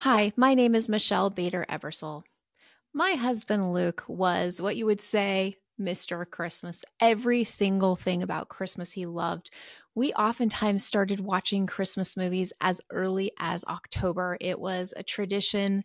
Hi, my name is Michelle Bader Eversole. My husband Luke was what you would say Mr. Christmas. Every single thing about Christmas he loved. We oftentimes started watching Christmas movies as early as October. It was a tradition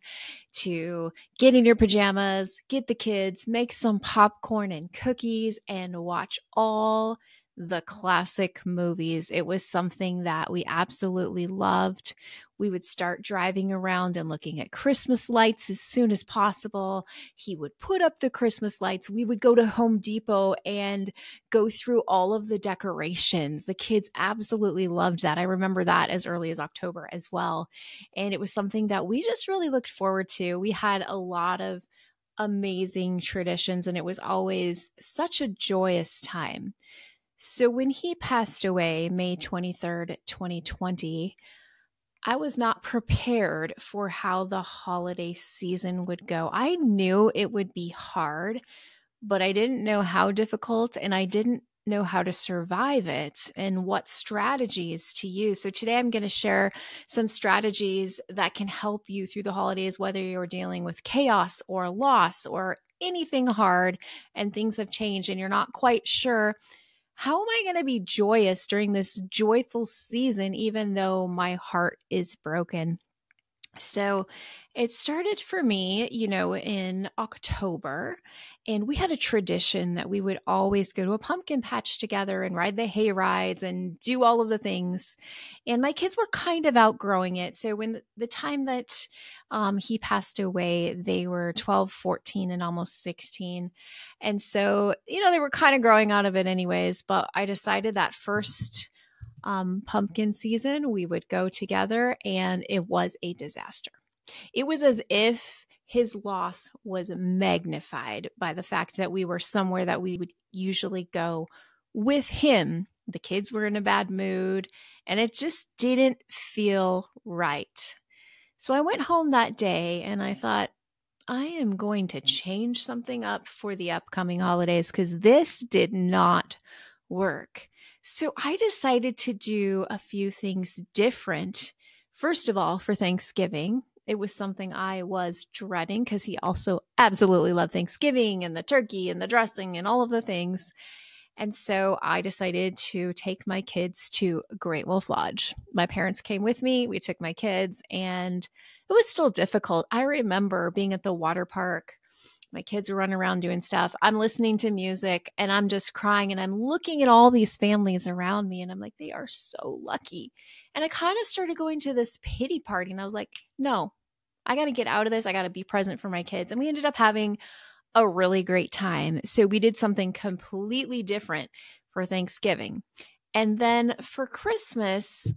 to get in your pajamas, get the kids, make some popcorn and cookies, and watch all the classic movies. It was something that we absolutely loved. We would start driving around and looking at Christmas lights as soon as possible. He would put up the Christmas lights. We would go to Home Depot and go through all of the decorations. The kids absolutely loved that. I remember that as early as October as well. And it was something that we just really looked forward to. We had a lot of amazing traditions, and it was always such a joyous time. So when he passed away, May 23rd, 2020, I was not prepared for how the holiday season would go. I knew it would be hard, but I didn't know how difficult, and I didn't know how to survive it and what strategies to use. So today I'm going to share some strategies that can help you through the holidays, whether you're dealing with chaos or loss or anything hard and things have changed and you're not quite sure, how am I going to be joyous during this joyful season, even though my heart is broken? So it started for me, in October, and we had a tradition that we would always go to a pumpkin patch together and ride the hay rides and do all of the things. And my kids were kind of outgrowing it. So when the time that he passed away, they were 12, 14, and almost 16. And so, they were kind of growing out of it anyways. But I decided that first pumpkin season, we would go together, and it was a disaster. It was as if his loss was magnified by the fact that we were somewhere that we would usually go with him. The kids were in a bad mood, and it just didn't feel right. So I went home that day and I thought, I am going to change something up for the upcoming holidays because this did not work. So I decided to do a few things different. First of all, for Thanksgiving, it was something I was dreading because he also absolutely loved Thanksgiving and the turkey and the dressing and all of the things. And so I decided to take my kids to Great Wolf Lodge. My parents came with me. We took my kids, and it was still difficult. I remember being at the water park. My kids are running around doing stuff. I'm listening to music and I'm just crying, and I'm looking at all these families around me and I'm like, they are so lucky. And I kind of started going to this pity party, and I was like, no, I got to get out of this. I got to be present for my kids. And we ended up having a really great time. So we did something completely different for Thanksgiving. And then for Christmas,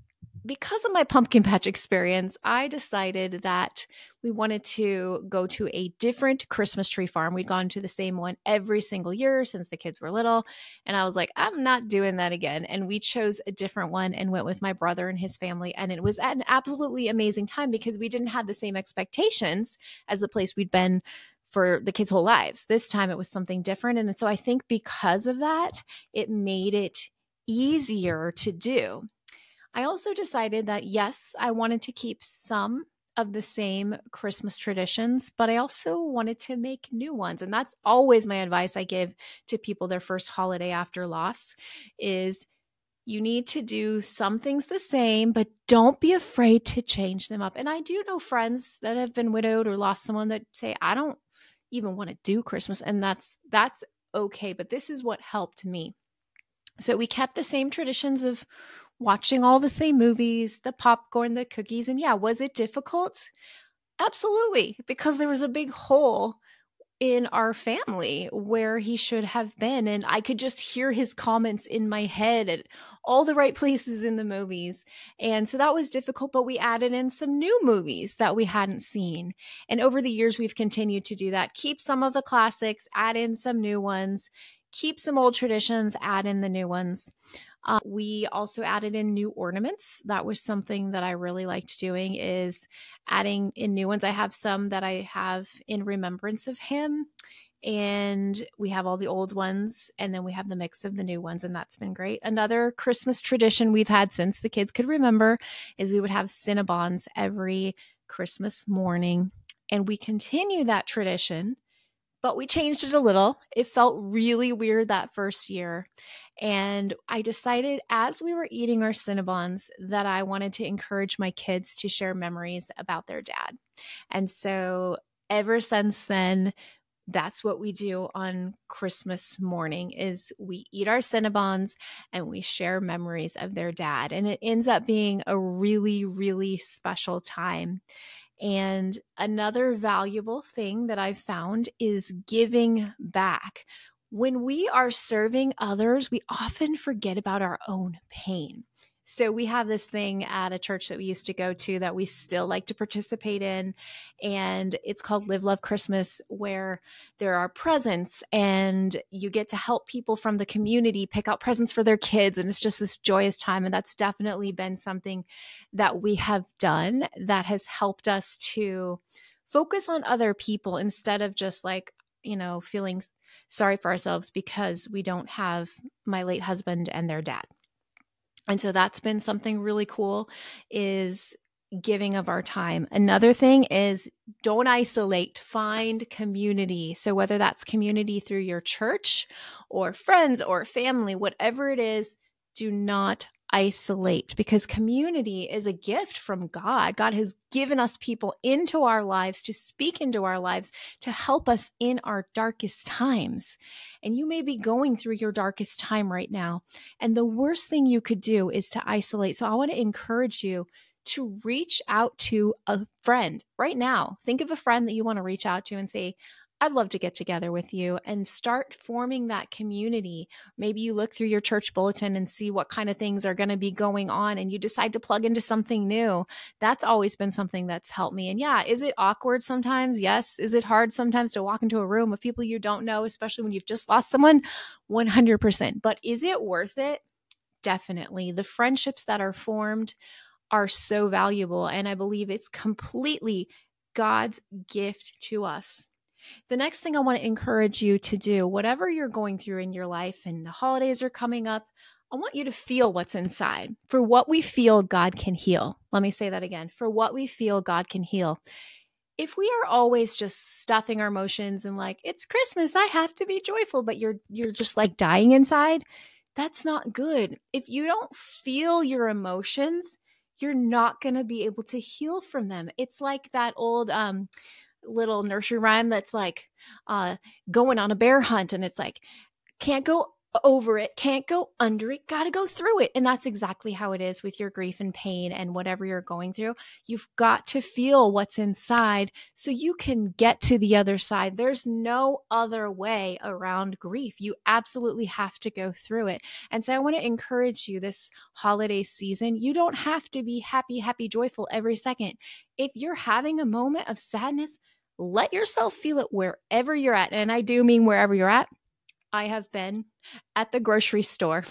because of my pumpkin patch experience, I decided that we wanted to go to a different Christmas tree farm. We'd gone to the same one every single year since the kids were little. And I was like, I'm not doing that again. And we chose a different one and went with my brother and his family. And it was an absolutely amazing time because we didn't have the same expectations as the place we'd been for the kids' whole lives. This time it was something different. And so I think because of that, it made it easier to do. I also decided that, yes, I wanted to keep some of the same Christmas traditions, but I also wanted to make new ones. And that's always my advice I give to people their first holiday after loss is you need to do some things the same, but don't be afraid to change them up. And I do know friends that have been widowed or lost someone that say, I don't even want to do Christmas. And that's okay. But this is what helped me. So we kept the same traditions of watching all the same movies, the popcorn, the cookies. And yeah, was it difficult? Absolutely, because there was a big hole in our family where he should have been. And I could just hear his comments in my head at all the right places in the movies. And so that was difficult, but we added in some new movies that we hadn't seen. And over the years, we've continued to do that. Keep some of the classics, add in some new ones, keep some old traditions, add in the new ones. We also added in new ornaments. That was something that I really liked doing is adding in new ones. I have some that I have in remembrance of him, and we have all the old ones, and then we have the mix of the new ones, and that's been great. Another Christmas tradition we've had since the kids could remember is we would have Cinnabons every Christmas morning. And we continue that tradition, but we changed it a little. It felt really weird that first year. And I decided as we were eating our Cinnabons that I wanted to encourage my kids to share memories about their dad. And so ever since then, that's what we do on Christmas morning is we eat our Cinnabons and we share memories of their dad. And it ends up being a really, really special time. And another valuable thing that I've found is giving back. When we are serving others, we often forget about our own pain. So we have this thing at a church that we used to go to that we still like to participate in. And it's called Live Love Christmas, where there are presents and you get to help people from the community pick out presents for their kids. And it's just this joyous time. And that's definitely been something that we have done that has helped us to focus on other people instead of just like, feeling sorry for ourselves because we don't have my late husband and their dad. And so that's been something really cool, is giving of our time. Another thing is don't isolate, find community. So whether that's community through your church or friends or family, whatever it is, do not isolate, because community is a gift from God. God has given us people into our lives to speak into our lives to help us in our darkest times. And you may be going through your darkest time right now. And the worst thing you could do is to isolate. So I want to encourage you to reach out to a friend right now. Think of a friend that you want to reach out to and say, I'd love to get together with you, and start forming that community. Maybe you look through your church bulletin and see what kind of things are going to be going on and you decide to plug into something new. That's always been something that's helped me. And yeah, is it awkward sometimes? Yes. Is it hard sometimes to walk into a room of people you don't know, especially when you've just lost someone? 100%. But is it worth it? Definitely. The friendships that are formed are so valuable. And I believe it's completely God's gift to us. The next thing I want to encourage you to do, whatever you're going through in your life and the holidays are coming up, I want you to feel what's inside. For what we feel, God can heal. Let me say that again. For what we feel, God can heal. If we are always just stuffing our emotions and like, it's Christmas, I have to be joyful, but you're just like dying inside, that's not good. If you don't feel your emotions, you're not going to be able to heal from them. It's like that old little nursery rhyme that's like going on a bear hunt, and it's like, can't go over it, can't go under it, got to go through it. And that's exactly how it is with your grief and pain and whatever you're going through. You've got to feel what's inside so you can get to the other side. There's no other way around grief. You absolutely have to go through it. And so I want to encourage you this holiday season, you don't have to be happy, joyful every second. If you're having a moment of sadness, let yourself feel it wherever you're at. And I do mean wherever you're at. I have been at the grocery store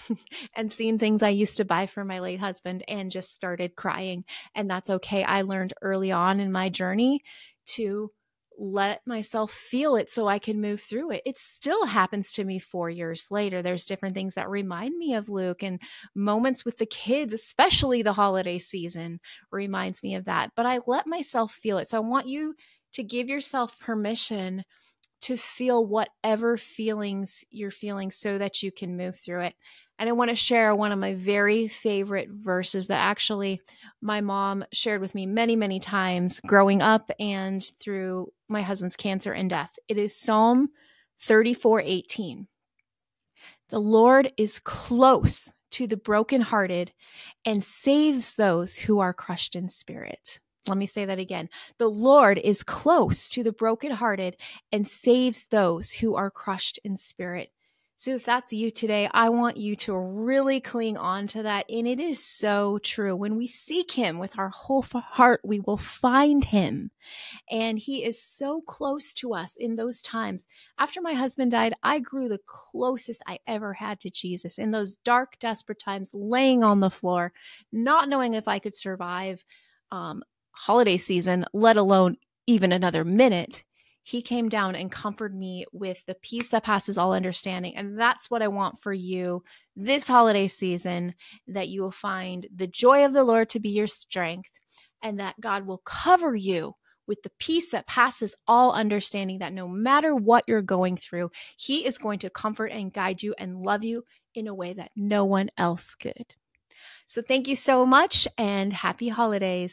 and seen things I used to buy for my late husband and just started crying. And that's okay. I learned early on in my journey to let myself feel it so I can move through it. It still happens to me 4 years later. There's different things that remind me of Luke, and moments with the kids, especially the holiday season, reminds me of that. But I let myself feel it. So I want you to give yourself permission to feel whatever feelings you're feeling so that you can move through it. And I want to share one of my very favorite verses that actually my mom shared with me many, many times growing up and through my husband's cancer and death. It is Psalm 34:18. The Lord is close to the brokenhearted and saves those who are crushed in spirit. Let me say that again. The Lord is close to the brokenhearted and saves those who are crushed in spirit. So if that's you today, I want you to really cling on to that. And it is so true. When we seek him with our whole heart, we will find him. And he is so close to us in those times. After my husband died, I grew the closest I ever had to Jesus in those dark, desperate times, laying on the floor, not knowing if I could survive holiday season, let alone even another minute. He came down and comforted me with the peace that passes all understanding. And that's what I want for you this holiday season, that you will find the joy of the Lord to be your strength, and that God will cover you with the peace that passes all understanding, that no matter what you're going through, He is going to comfort and guide you and love you in a way that no one else could. So thank you so much and happy holidays.